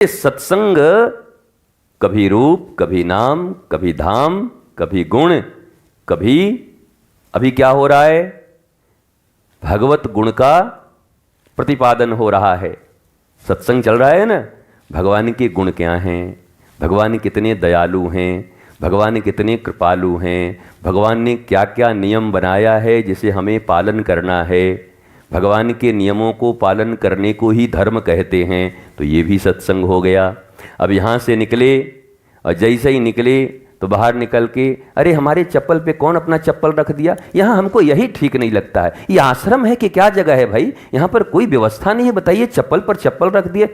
सत्संग कभी रूप, कभी नाम, कभी धाम, कभी गुण, कभी अभी क्या हो रहा है, भगवत गुण का प्रतिपादन हो रहा है। सत्संग चल रहा है ना, भगवान के गुण क्या हैं, भगवान कितने दयालु हैं, भगवान कितने कृपालु हैं, भगवान ने क्या क्या नियम बनाया है जिसे हमें पालन करना है, भगवान के नियमों को पालन करने को ही धर्म कहते हैं। तो ये भी सत्संग हो गया। अब यहाँ से निकले और जैसे ही निकले तो बाहर निकल के अरे हमारे चप्पल पे कौन अपना चप्पल रख दिया, यहाँ हमको यही ठीक नहीं लगता है, ये आश्रम है कि क्या जगह है भाई, यहाँ पर कोई व्यवस्था नहीं है, बताइए चप्पल पर चप्पल रख दिए,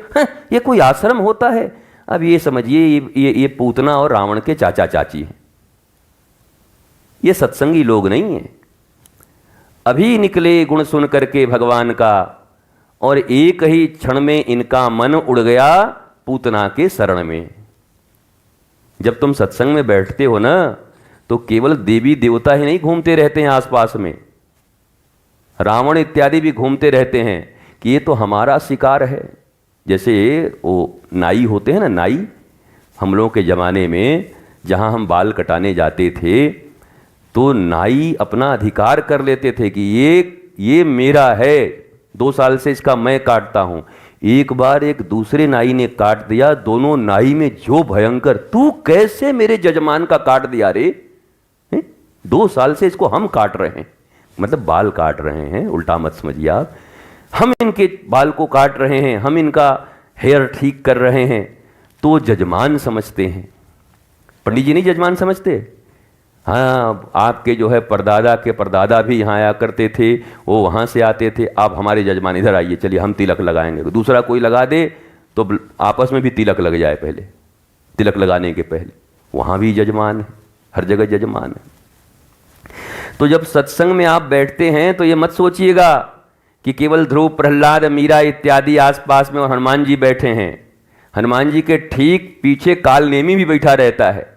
ये कोई आश्रम होता है। अब ये समझिए ये पूतना और रावण के चाचा चाची हैं, ये सत्संगी लोग नहीं हैं। अभी निकले गुण सुन करके भगवान का और एक ही क्षण में इनका मन उड़ गया पूतना के शरण में। जब तुम सत्संग में बैठते हो ना तो केवल देवी देवता ही नहीं घूमते रहते हैं आसपास में, रावण इत्यादि भी घूमते रहते हैं कि ये तो हमारा शिकार है। जैसे वो नाई होते हैं ना, नाई, हम लोगों के ज़माने में जहाँ हम बाल कटाने जाते थे तो नाई अपना अधिकार कर लेते थे कि ये मेरा है, 2 साल से इसका मैं काटता हूँ। एक बार एक दूसरे नाई ने काट दिया, दोनों नाई में जो भयंकर, तू कैसे मेरे जजमान का काट दिया रे, 2 साल से इसको हम काट रहे हैं, मतलब बाल काट रहे हैं, उल्टा मत समझिए आप, हम इनके बाल को काट रहे हैं, हम इनका हेयर ठीक कर रहे हैं, तो जजमान समझते हैं। पंडित जी नहीं जजमान समझते। हाँ, आपके जो है परदादा के परदादा भी यहाँ आया करते थे, वो वहाँ से आते थे, आप हमारे जजमान इधर आइए, चलिए हम तिलक लगाएंगे। दूसरा कोई लगा दे तो आपस में भी तिलक लग जाए, पहले तिलक लगाने के पहले, वहाँ भी जजमान है, हर जगह जजमान है। तो जब सत्संग में आप बैठते हैं तो ये मत सोचिएगा कि केवल ध्रुव, प्रहलाद, मीरा इत्यादि आसपास में और हनुमान जी बैठे हैं। हनुमान जी के ठीक पीछे कालनेमी भी बैठा रहता है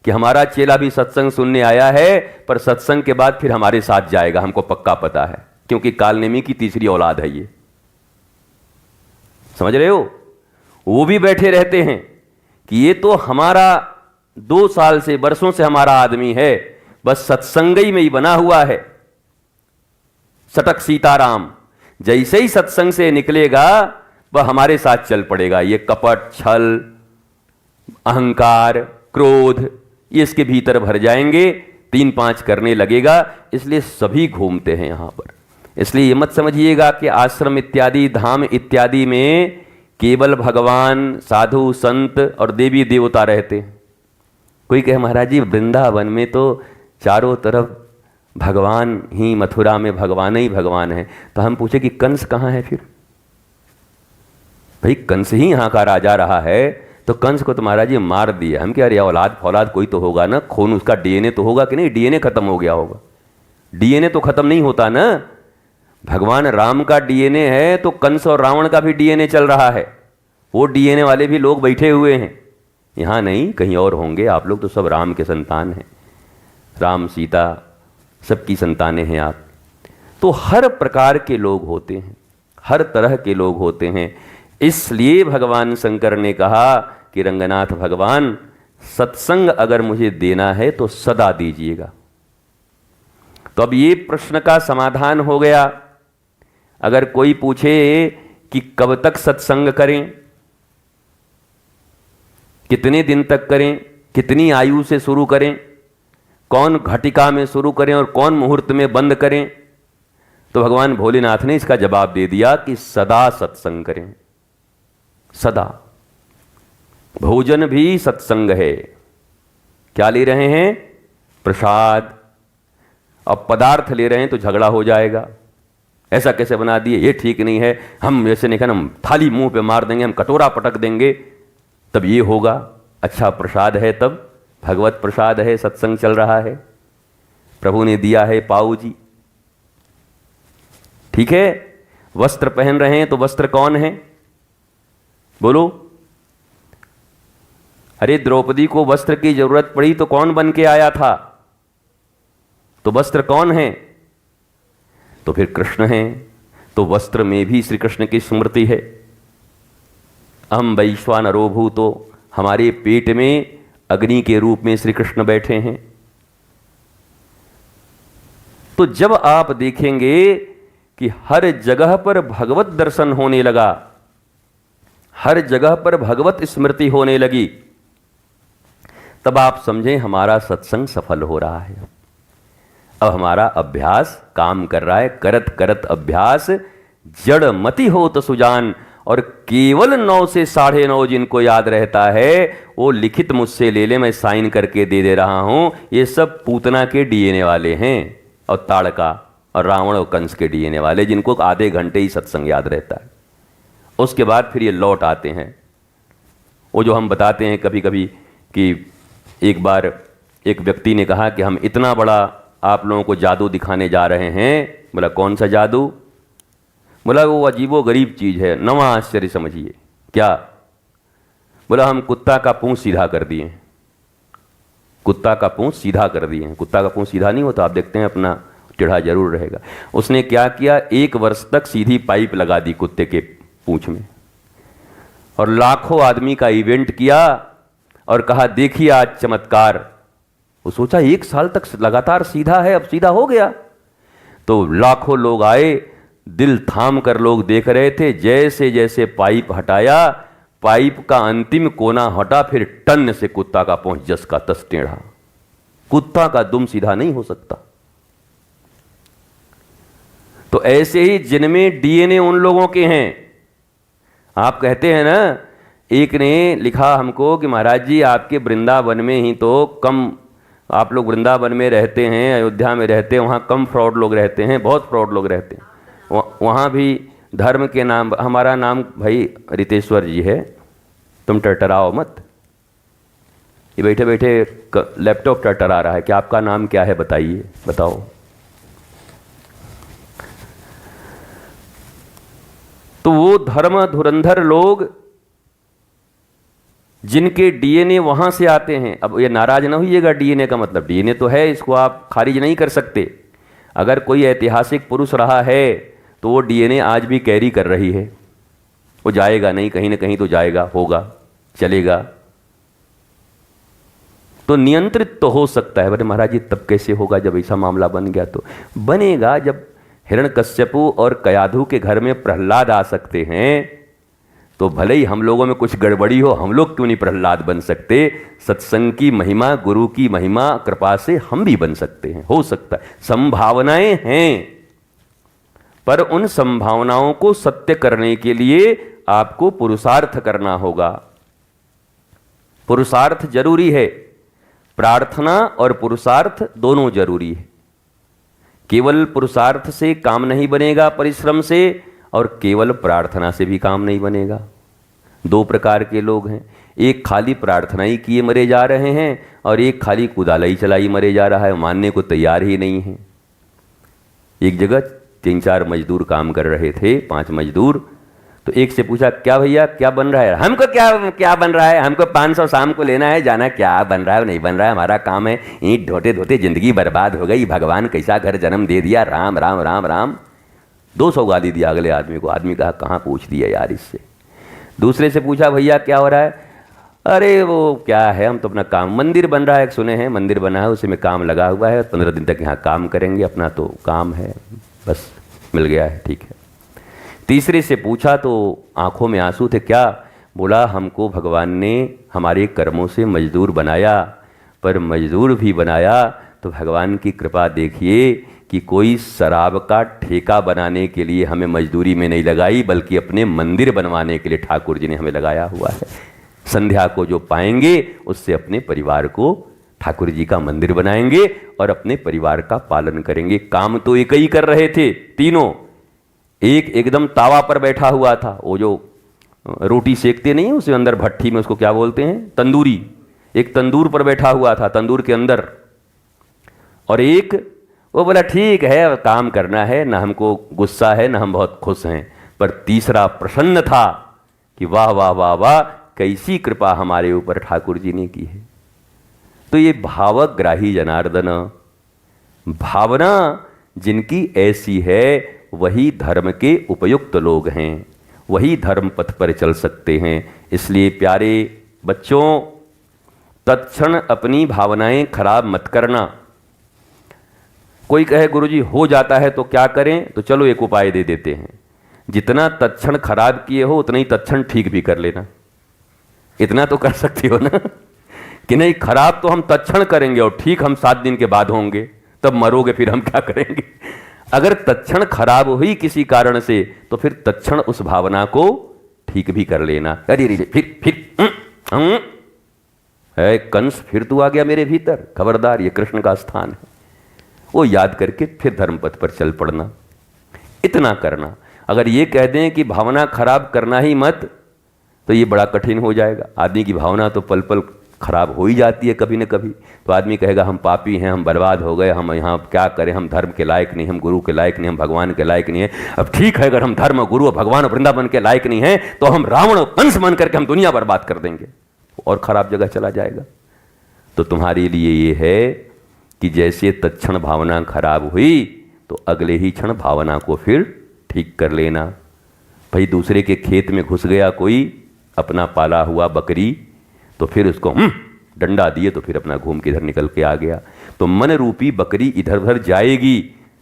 कि हमारा चेला भी सत्संग सुनने आया है, पर सत्संग के बाद फिर हमारे साथ जाएगा, हमको पक्का पता है, क्योंकि कालनेमी की तीसरी औलाद है ये, समझ रहे हो। वो भी बैठे रहते हैं कि ये तो हमारा 2 साल से, बरसों से हमारा आदमी है, बस सत्संगई में ही बना हुआ है। सटक सीताराम जैसे ही सत्संग से निकलेगा वह हमारे साथ चल पड़ेगा। ये कपट, छल, अहंकार, क्रोध, ये इसके भीतर भर जाएंगे, 3-5 करने लगेगा, इसलिए सभी घूमते हैं यहाँ पर। इसलिए ये मत समझिएगा कि आश्रम इत्यादि, धाम इत्यादि में केवल भगवान, साधु, संत और देवी देवता रहते हैं। कोई कहे महाराज जी वृंदावन में तो चारों तरफ भगवान ही, मथुरा में भगवान ही भगवान है, तो हम पूछे कि कंस कहाँ है फिर? भाई कंस ही यहाँ का राजा रहा है, तो कंस को तो महाराज जी मार दिया। हम क्या, अरे औलाद फौलाद कोई तो होगा ना, खून उसका डीएनए तो होगा कि नहीं, डीएनए खत्म हो गया होगा, डीएनए तो खत्म नहीं होता ना। भगवान राम का डीएनए है तो कंस और रावण का भी डीएनए चल रहा है, वो डीएनए वाले भी लोग बैठे हुए हैं, यहाँ नहीं कहीं और होंगे। आप लोग तो सब राम के संतान हैं, राम सीता सबकी संतानें हैं आप। तो हर प्रकार के लोग होते हैं, हर तरह के लोग होते हैं। इसलिए भगवान शंकर ने कहा कि रंगनाथ भगवान, सत्संग अगर मुझे देना है तो सदा दीजिएगा। तो अब ये प्रश्न का समाधान हो गया। अगर कोई पूछे कि कब तक सत्संग करें, कितने दिन तक करें, कितनी आयु से शुरू करें, कौन घटिका में शुरू करें और कौन मुहूर्त में बंद करें, तो भगवान भोलेनाथ ने इसका जवाब दे दिया कि सदा सत्संग करें, सदा। भोजन भी सत्संग है। क्या ले रहे हैं? प्रसाद। अब पदार्थ ले रहे हैं तो झगड़ा हो जाएगा, ऐसा कैसे बना दिए, ये ठीक नहीं है, हम ऐसे नहीं खाना, हम थाली मुंह पे मार देंगे, हम कटोरा पटक देंगे, तब ये होगा। अच्छा प्रसाद है, तब भगवत प्रसाद है, सत्संग चल रहा है, प्रभु ने दिया है पाऊ जी, ठीक है। वस्त्र पहन रहे हैं तो वस्त्र कौन है, बोलो? अरे द्रौपदी को वस्त्र की जरूरत पड़ी तो कौन बन के आया था, तो वस्त्र कौन है? तो फिर कृष्ण हैं। तो वस्त्र में भी श्री कृष्ण की स्मृति है। अहम वैश्वानरो भूतो, हमारे पेट में अग्नि के रूप में श्री कृष्ण बैठे हैं। तो जब आप देखेंगे कि हर जगह पर भगवत दर्शन होने लगा, हर जगह पर भगवत स्मृति होने लगी, तब आप समझें हमारा सत्संग सफल हो रहा है। अब हमारा अभ्यास काम कर रहा है। करत करत अभ्यास जड़ मति हो तो सुजान। और केवल 9 से 9:30 जिनको याद रहता है वो लिखित मुझसे ले ले, मैं साइन करके दे रहा हूं। ये सब पूतना के डीएनए वाले हैं और ताड़का और रावण और कंस के डीएनए वाले, जिनको आधे घंटे ही सत्संग याद रहता है। उसके बाद फिर ये लौट आते हैं। वो जो हम बताते हैं कभी कभी कि एक बार एक व्यक्ति ने कहा कि हम इतना बड़ा आप लोगों को जादू दिखाने जा रहे हैं। बोला कौन सा जादू? बोला वो अजीबो गरीब चीज़ है, नवा आश्चर्य समझिए। क्या? बोला हम कुत्ता का पूंछ सीधा कर दिए। कुत्ता का पूंछ सीधा कर दिए हैं। कुत्ता का पूंछ सीधा नहीं होता, आप देखते हैं अपना टेढ़ा जरूर रहेगा। उसने क्या किया, 1 वर्ष तक सीधी पाइप लगा दी कुत्ते के पूंछ में और लाखों आदमी का इवेंट किया और कहा देखिए आज चमत्कार। वो सोचा 1 साल तक लगातार सीधा है, अब सीधा हो गया। तो लाखों लोग आए, दिल थाम कर लोग देख रहे थे। जैसे जैसे पाइप हटाया, पाइप का अंतिम कोना हटा, फिर टन से कुत्ता का पहुंच जस का तस टेढ़ा। कुत्ता का दुम सीधा नहीं हो सकता। तो ऐसे ही जिनमें डीएनए उन लोगों के हैं, आप कहते हैं ना, एक ने लिखा हमको कि महाराज जी आपके वृंदावन में ही तो कम, आप लोग वृंदावन में रहते हैं, अयोध्या में रहते हैं, वहाँ कम फ्रॉड लोग रहते हैं, बहुत फ्रॉड लोग रहते हैं। वहाँ भी धर्म के नाम, हमारा नाम भाई रितेश्वर जी है, तुम टरटराओ मत। ये बैठे बैठे लैपटॉप टरटरा रहा है कि आपका नाम क्या है बताइए, बताओ। तो वो धर्म धुरंधर लोग जिनके डीएनए वहां से आते हैं, अब ये नाराज ना होइएगा, डीएनए का मतलब डीएनए तो है, इसको आप खारिज नहीं कर सकते। अगर कोई ऐतिहासिक पुरुष रहा है तो वो डीएनए आज भी कैरी कर रही है, वो जाएगा नहीं, कहीं ना कहीं तो जाएगा, होगा, चलेगा। तो नियंत्रित तो हो सकता है। बोले महाराज जी तब कैसे होगा जब ऐसा मामला बन गया? तो बनेगा जब हिरण्यकश्यपु और कयाधु के घर में प्रहलाद आ सकते हैं, तो भले ही हम लोगों में कुछ गड़बड़ी हो, हम लोग क्यों नहीं प्रहलाद बन सकते? सत्संग की महिमा, गुरु की महिमा, कृपा से हम भी बन सकते हैं, हो सकता है। संभावनाएं हैं, पर उन संभावनाओं को सत्य करने के लिए आपको पुरुषार्थ करना होगा। पुरुषार्थ जरूरी है, प्रार्थना और पुरुषार्थ दोनों जरूरी है। केवल पुरुषार्थ से काम नहीं बनेगा, परिश्रम से, और केवल प्रार्थना से भी काम नहीं बनेगा। 2 प्रकार के लोग हैं, एक खाली प्रार्थना ही किए मरे जा रहे हैं और एक खाली कुदालाई चलाई मरे जा रहा है, मानने को तैयार ही नहीं है। एक जगह 3-4 मजदूर काम कर रहे थे, 5 मजदूर। तो एक से पूछा क्या भैया क्या बन रहा है? हमको क्या बन रहा है, हमको 500 शाम को लेना है, जाना, क्या बन रहा है नहीं बन रहा है, हमारा काम है ईंट ढोते ढोते जिंदगी बर्बाद हो गई, भगवान कैसा घर जन्म दे दिया, राम राम राम राम। 200 गाली दिया अगले आदमी को। आदमी कहा कहाँ पूछ दिया यार इससे। दूसरे से पूछा भैया क्या हो रहा है? अरे वो क्या है, हम तो अपना काम, मंदिर बन रहा है, सुने हैं मंदिर बना है, उसी में काम लगा हुआ है, 15 दिन तक यहाँ काम करेंगे, अपना तो काम है, बस मिल गया है, ठीक है। तीसरे से पूछा तो आंखों में आंसू थे। क्या? बोला हमको भगवान ने हमारे कर्मों से मजदूर बनाया, पर मजदूर भी बनाया तो भगवान की कृपा देखिए कि कोई शराब का ठेका बनाने के लिए हमें मजदूरी में नहीं लगाई, बल्कि अपने मंदिर बनवाने के लिए ठाकुर जी ने हमें लगाया हुआ है। संध्या को जो पाएंगे उससे अपने परिवार को ठाकुर जी का मंदिर बनाएंगे और अपने परिवार का पालन करेंगे। काम तो एक ही कर रहे थे तीनों। एक एकदम तावा पर बैठा हुआ था, वो जो रोटी सेकते नहीं है उसे अंदर भट्ठी में, उसको क्या बोलते हैं, तंदूरी। एक तंदूर पर बैठा हुआ था, तंदूर के अंदर। और एक वो बोला ठीक है काम करना है, ना हमको गुस्सा है ना हम बहुत खुश हैं। पर तीसरा प्रसन्न था कि वाह वाह वाह वाह, कैसी कृपा हमारे ऊपर ठाकुर जी ने की है। तो ये भावग्राही जनार्दन, भावना जिनकी ऐसी है वही धर्म के उपयुक्त लोग हैं, वही धर्म पथ पर चल सकते हैं। इसलिए प्यारे बच्चों, तत्क्षण अपनी भावनाएं खराब मत करना। कोई कहे गुरुजी हो जाता है तो क्या करें, तो चलो एक उपाय दे देते हैं। जितना तत्क्षण खराब किए हो उतना ही तत्क्षण ठीक भी कर लेना। इतना तो कर सकती हो ना कि नहीं, खराब तो हम तत्क्षण करेंगे और ठीक हम 7 दिन के बाद होंगे, तब मरोगे, फिर हम क्या करेंगे। अगर तत्क्षण खराब हुई किसी कारण से तो फिर तत्क्षण उस भावना को ठीक भी कर लेना। अरे फिर है कंस, फिर तू आ गया मेरे भीतर, खबरदार ये कृष्ण का स्थान है। वो याद करके फिर धर्मपथ पर चल पड़ना, इतना करना। अगर ये कह दें कि भावना खराब करना ही मत, तो ये बड़ा कठिन हो जाएगा। आदमी की भावना तो पल पल खराब हो ही जाती है कभी न कभी। तो आदमी कहेगा हम पापी हैं, हम बर्बाद हो गए, हम यहाँ क्या करें, हम धर्म के लायक नहीं, हम गुरु के लायक नहीं, हम भगवान के लायक नहीं है। अब ठीक है, अगर हम धर्म, गुरु, भगवान, वृंदावन के लायक नहीं हैं तो हम रावण और कंस बन करके हम दुनिया बर्बाद कर देंगे और खराब जगह चला जाएगा। तो तुम्हारे लिए ये है कि जैसे तत्क्षण भावना खराब हुई तो अगले ही क्षण भावना को फिर ठीक कर लेना। भाई दूसरे के खेत में घुस गया कोई अपना पाला हुआ बकरी, तो फिर उसको डंडा दिए तो फिर अपना घूम के इधर निकल के आ गया। तो मन रूपी बकरी इधर उधर जाएगी,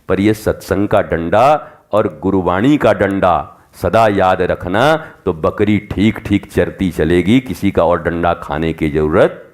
पर यह सत्संग का डंडा और गुरुवाणी का डंडा सदा याद रखना, तो बकरी ठीक ठीक चरती चलेगी, किसी का और डंडा खाने की जरूरत